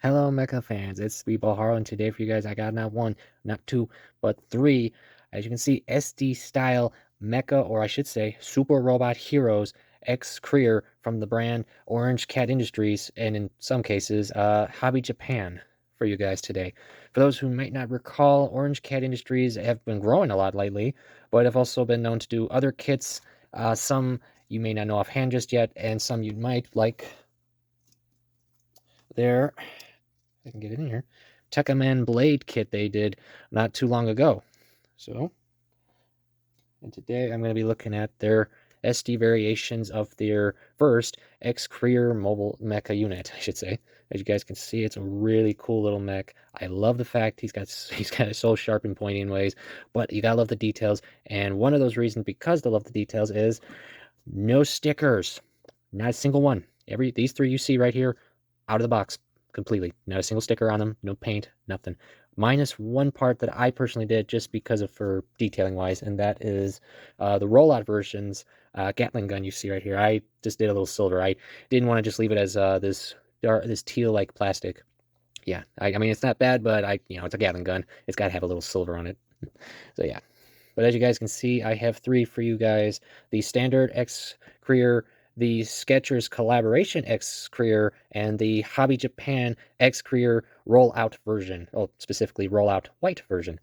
Hello, Mecha fans. It's Speedball Haro, and today for you guys, I got not one, not two, but three. As you can see, SD style Mecha, or I should say, Super Robot Heroes ExCrer from the brand Orange Cat Industries, and in some cases, Hobby Japan for you guys today. For those who might not recall, Orange Cat Industries have been growing a lot lately, but have also been known to do other kits. Some you may not know offhand just yet, and some you might like. There, I can get it in here. Tekkaman Blade kit they did not too long ago. So, and today I'm going to be looking at their SD variations of their first ExCrer mobile mecha unit, I should say. As you guys can see, it's a really cool little mech. I love the fact he's got it so sharp and pointy in ways, but you gotta love the details. And one of those reasons, because I love the details, is no stickers, not a single one. These three you see right here, out of the box completely. Not a single sticker on them, no paint, nothing. Minus one part that I personally did just because of for detailing wise, and that is the rollout version's Gatling gun you see right here. I just did a little silver. I didn't want to just leave it as this teal like plastic. Yeah, I mean it's not bad, but it's a Gatling gun. It's got to have a little silver on it. So yeah. But as you guys can see, I have three for you guys. The standard ExCrer, the Skechers collaboration ExCrer, and the Hobby Japan ExCrer Roll-out version. Oh, specifically Roll-out white version.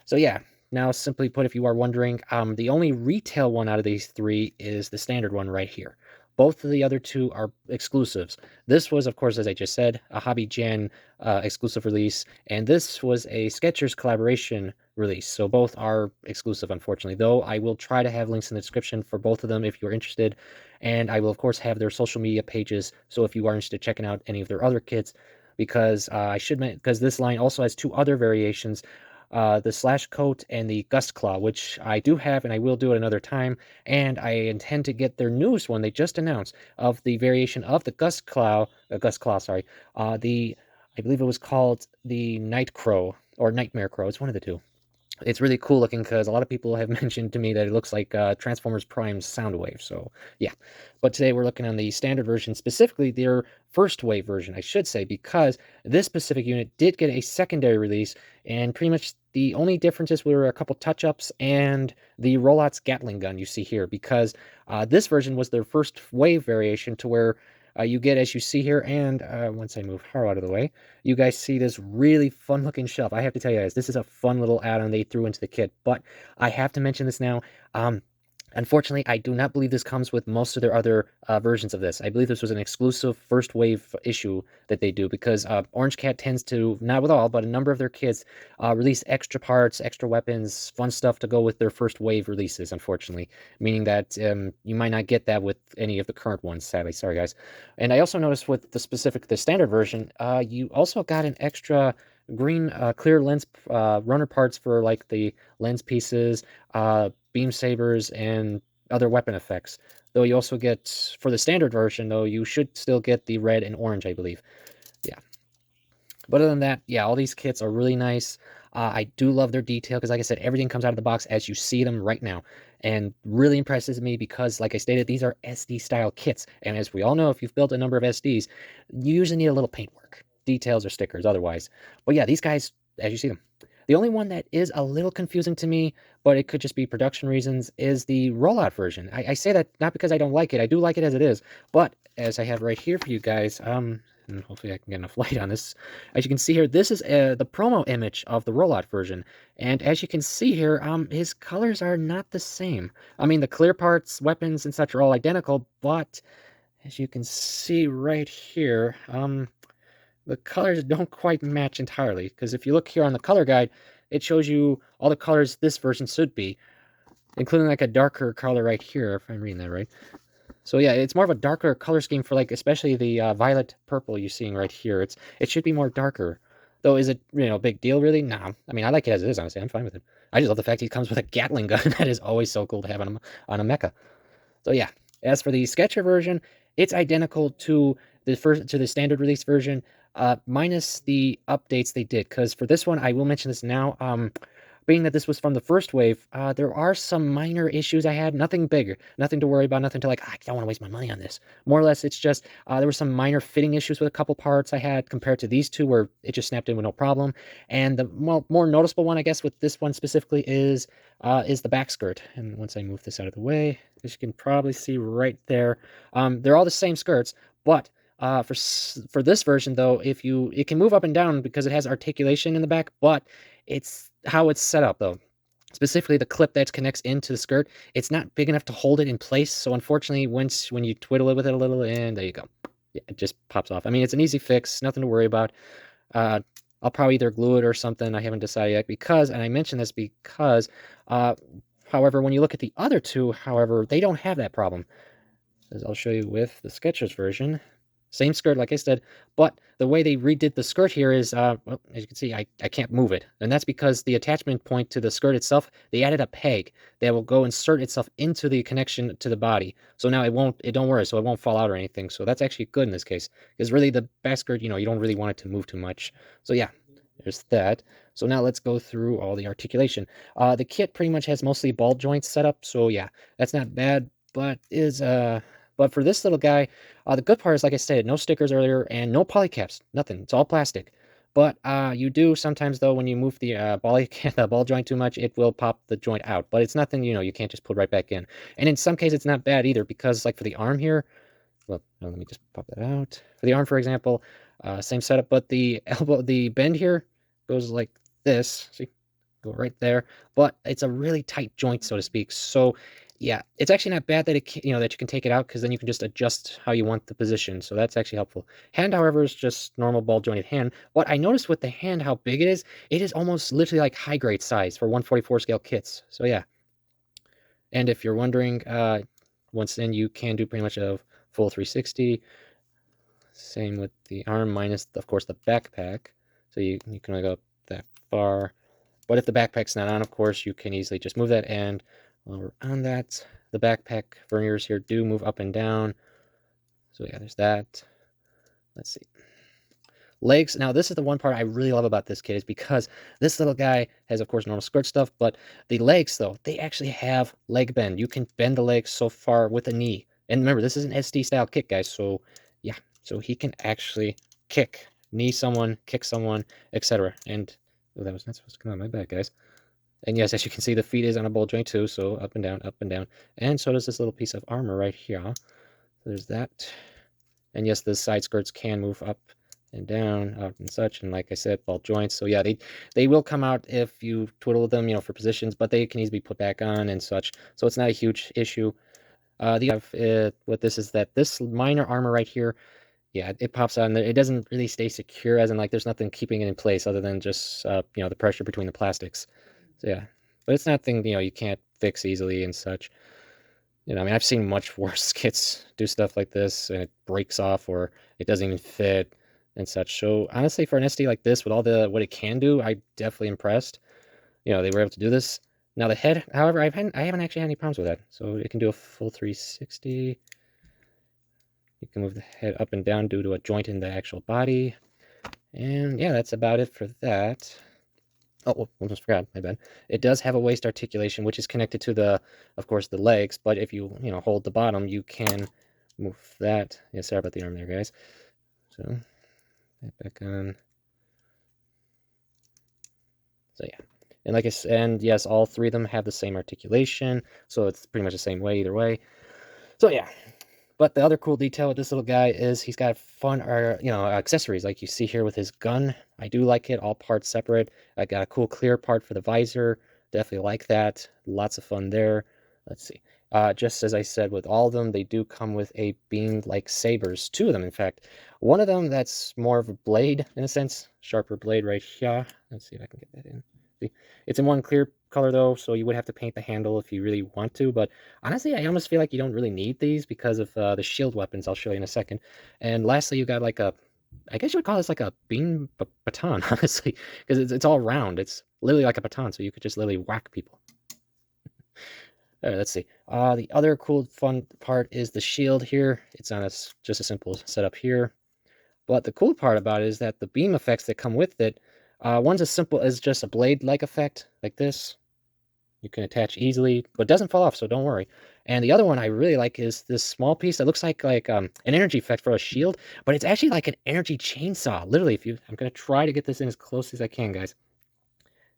So yeah, now simply put, if you are wondering, the only retail one out of these three is the standard one right here. Both of the other two are exclusives. This was, of course, as I just said, a Hobby Jan exclusive release, and this was a Skechers collaboration release. So both are exclusive, unfortunately, though I will try to have links in the description for both of them if you're interested. And I will, of course, have their social media pages. So if you are interested in checking out any of their other kits, because I should mention, because this line also has two other variations, the Slash Coat and the Gust Claw, which I do have and I will do it another time. And I intend to get their newest one they just announced of the variation of the Gust Claw, sorry. I believe it was called the Night Crow or Nightmare Crow. It's one of the two. It's really cool looking because a lot of people have mentioned to me that it looks like Transformers Prime's Soundwave. So yeah, but today we're looking on the standard version, specifically their first wave version, I should say, because this specific unit did get a secondary release, and pretty much the only differences were a couple touch-ups and the Rollout's Gatling gun you see here, because this version was their first wave variation to where you get, as you see here, and once I move her out of the way, you guys see this really fun looking shelf. I have to tell you guys, this is a fun little add-on they threw into the kit, but I have to mention this now. Unfortunately, I do not believe this comes with most of their other versions of this. I believe this was an exclusive first wave issue that they do, because Orange Cat tends to, not with all, but a number of their kits release extra parts, extra weapons, fun stuff to go with their first wave releases, unfortunately. Meaning that you might not get that with any of the current ones, sadly. Sorry, guys. And I also noticed with the standard version, you also got an extra green clear lens runner parts for like the lens pieces, beam sabers, and other weapon effects. Though you also get, for the standard version, though, you should still get the red and orange, I believe. Yeah. But other than that, yeah, all these kits are really nice. I do love their detail because, like I said, everything comes out of the box as you see them right now. And really impresses me because, like I stated, these are SD-style kits. And as we all know, if you've built a number of SDs, you usually need a little paintwork, details or stickers otherwise. But yeah, these guys, as you see them. The only one that is a little confusing to me, but it could just be production reasons, is the rollout version. I say that not because I don't like it. I do like it as it is. But as I have right here for you guys, and hopefully I can get enough light on this. As you can see here, this is the promo image of the rollout version. And as you can see here, his colors are not the same. I mean, the clear parts, weapons, and such are all identical, but as you can see right here, the colors don't quite match entirely. Because if you look here on the color guide, it shows you all the colors this version should be, including like a darker color right here, if I'm reading that right. So yeah, it's more of a darker color scheme for like, especially the violet purple you're seeing right here. It should be more darker. Though, is it, big deal really? Nah. I mean, I like it as it is, honestly. I'm fine with it. I just love the fact he comes with a Gatling gun. That is always so cool to have on a mecha. So yeah, as for the Sketcher version, it's identical to the standard release version, minus the updates they did. Because for this one, I will mention this now. being that this was from the first wave, there are some minor issues I had. Nothing bigger, nothing to worry about, nothing to like, I don't want to waste my money on this. More or less, it's just there were some minor fitting issues with a couple parts I had compared to these two where it just snapped in with no problem. And the more noticeable one, I guess, with this one specifically is the back skirt. And once I move this out of the way, as you can probably see right there, they're all the same skirts, but for this version though, it can move up and down because it has articulation in the back, but it's how it's set up though. Specifically, the clip that connects into the skirt, it's not big enough to hold it in place. So unfortunately, when you twiddle it with it a little, and there you go, yeah, it just pops off. I mean, it's an easy fix, nothing to worry about. I'll probably either glue it or something. I haven't decided yet because, and I mention this because, however, when you look at the other two, however, they don't have that problem. As I'll show you with the Skechers version. Same skirt, like I said, but the way they redid the skirt here is, well, as you can see, I can't move it. And that's because the attachment point to the skirt itself, they added a peg that will go insert itself into the connection to the body. So now don't worry, so it won't fall out or anything. So that's actually good in this case. Because really the back skirt, you don't really want it to move too much. So yeah, there's that. So now let's go through all the articulation. The kit pretty much has mostly ball joints set up, so yeah, that's not bad, but for this little guy, the good part is, like I said, no stickers earlier and no polycaps, nothing. It's all plastic. But you do sometimes, though, when you move the the ball joint too much, it will pop the joint out. But it's nothing, you can't just put right back in. And in some cases, it's not bad either because, like for the arm here, well, let me just pop that out. For the arm, for example, same setup, but the the bend here goes like this. See, go right there. But it's a really tight joint, so to speak. So yeah, it's actually not bad that that you can take it out because then you can just adjust how you want the position. So that's actually helpful. Hand, however, is just normal ball jointed hand. But I noticed with the hand how big it is. It is almost literally like high grade size for 144 scale kits. So yeah. And if you're wondering, once then you can do pretty much a full 360. Same with the arm minus, of course, the backpack. So you can only go up that far. But if the backpack's not on, of course, you can easily just move that end. While we're on that, the backpack verniers here do move up and down. So yeah, there's that. Let's see. Legs. Now, this is the one part I really love about this kit is because this little guy has, of course, normal skirt stuff, but the legs, though, they actually have leg bend. You can bend the legs so far with a knee. And remember, this is an SD-style kit, guys, so yeah. So he can actually kick, knee someone, kick someone, etc. And, oh, that was not supposed to come out my back, guys. And yes, as you can see, the feet is on a ball joint too, so up and down, up and down. And so does this little piece of armor right here. So there's that. And yes, the side skirts can move up and down, out and such. And like I said, ball joints. So yeah, they will come out if you twiddle them, for positions, but they can easily be put back on and such. So it's not a huge issue. What this is that this minor armor right here, yeah, it pops out and it doesn't really stay secure, as in like there's nothing keeping it in place other than just the pressure between the plastics. So yeah, but it's nothing you can't fix easily and such. I mean, I've seen much worse kits do stuff like this and it breaks off or it doesn't even fit and such. So honestly, for an SD like this with all what it can do, I'm definitely impressed. They were able to do this. Now the head, however, I haven't actually had any problems with that. So it can do a full 360. You can move the head up and down due to a joint in the actual body. And yeah, that's about it for that. Oh, almost forgot, my bad. It does have a waist articulation, which is connected to of course, the legs. But if you, hold the bottom, you can move that. Yeah, sorry about the arm there, guys. So, that back on. So yeah. And like I said, and yes, all three of them have the same articulation. So it's pretty much the same way either way. So yeah. But the other cool detail with this little guy is he's got fun, accessories like you see here with his gun. I do like it, all parts separate. I got a cool clear part for the visor. Definitely like that. Lots of fun there. Let's see. Just as I said, with all of them, they do come with a beam like sabers. Two of them, in fact. One of them that's more of a blade, in a sense. Sharper blade right here. Let's see if I can get that in. See? It's in one clear color, though, so you would have to paint the handle if you really want to. But honestly, I almost feel like you don't really need these because of the shield weapons I'll show you in a second. And lastly, you got like I guess you would call this like a beam baton, honestly, because it's all round. It's literally like a baton, so you could just literally whack people. All right, let's see. The other cool, fun part is the shield here. It's on just a simple setup here. But the cool part about it is that the beam effects that come with it, One's as simple as just a blade-like effect, like this. You can attach easily, but it doesn't fall off, so don't worry. And the other one I really like is this small piece that looks like an energy effect for a shield, but it's actually like an energy chainsaw. Literally, I'm gonna try to get this in as close as I can, guys.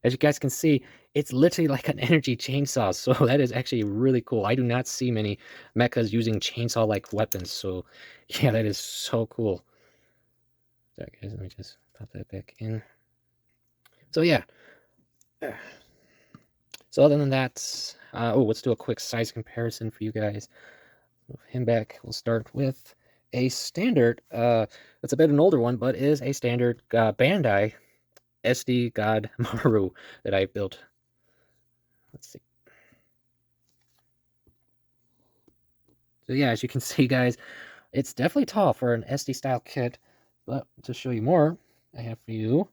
As you guys can see, it's literally like an energy chainsaw, so that is actually really cool. I do not see many mechas using chainsaw-like weapons, so yeah, that is so cool. Sorry, guys, let me just pop that back in. So yeah. So other than that, let's do a quick size comparison for you guys. Move him back. We'll start with a standard. It's a bit of an older one, but is a standard Bandai SD God Maru that I built. Let's see. So yeah, as you can see, guys, it's definitely tall for an SD style kit. But to show you more, I have for you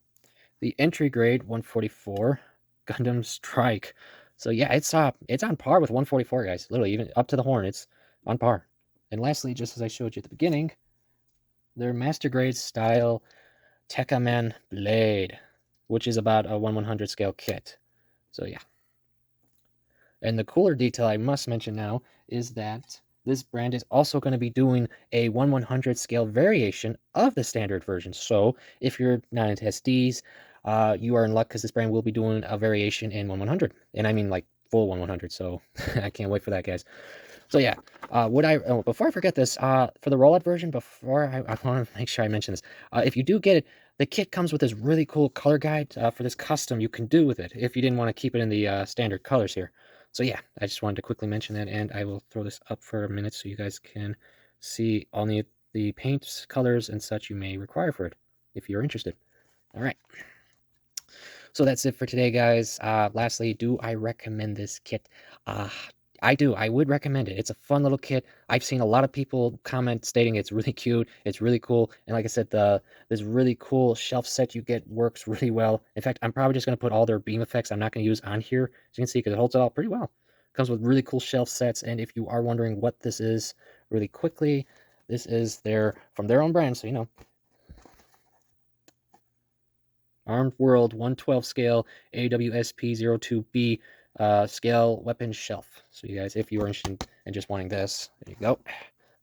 the entry grade 144 Gundam Strike. So yeah, it's on par with 144, guys. Literally, even up to the horn, it's on par. And lastly, just as I showed you at the beginning, their master grade style Tekkaman Blade, which is about a 1/100 scale kit. So yeah. And the cooler detail I must mention now is that this brand is also going to be doing a 1/100 scale variation of the standard version. So if you're not into SDs, you are in luck because this brand will be doing a variation in 1/100. And I mean like full 1/100. So I can't wait for that, guys. So yeah, before I forget this, for the rollout version, before I want to make sure I mention this, if you do get it, the kit comes with this really cool color guide for this custom you can do with it if you didn't want to keep it in the standard colors here. So yeah, I just wanted to quickly mention that, and I will throw this up for a minute so you guys can see all the paints, colors, and such you may require for it if you're interested. All right. So that's it for today, guys. Lastly, do I recommend this kit? Uh, I do. I would recommend it. It's a fun little kit. I've seen a lot of people comment stating it's really cute, it's really cool, and like I said, this really cool shelf set you get works really well. In fact, I'm probably just going to put all their beam effects I'm not going to use on here, as you can see, because it holds it all pretty well. It comes with really cool shelf sets, and if you are wondering what this is, really quickly, this is from their own brand, so you know. Armed World 112 scale AWSP02B scale weapon shelf. So you guys, if you are interested in just wanting this, there you go.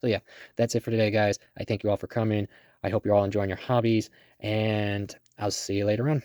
So yeah, that's it for today, guys. I thank you all for coming. I hope you're all enjoying your hobbies, and I'll see you later on.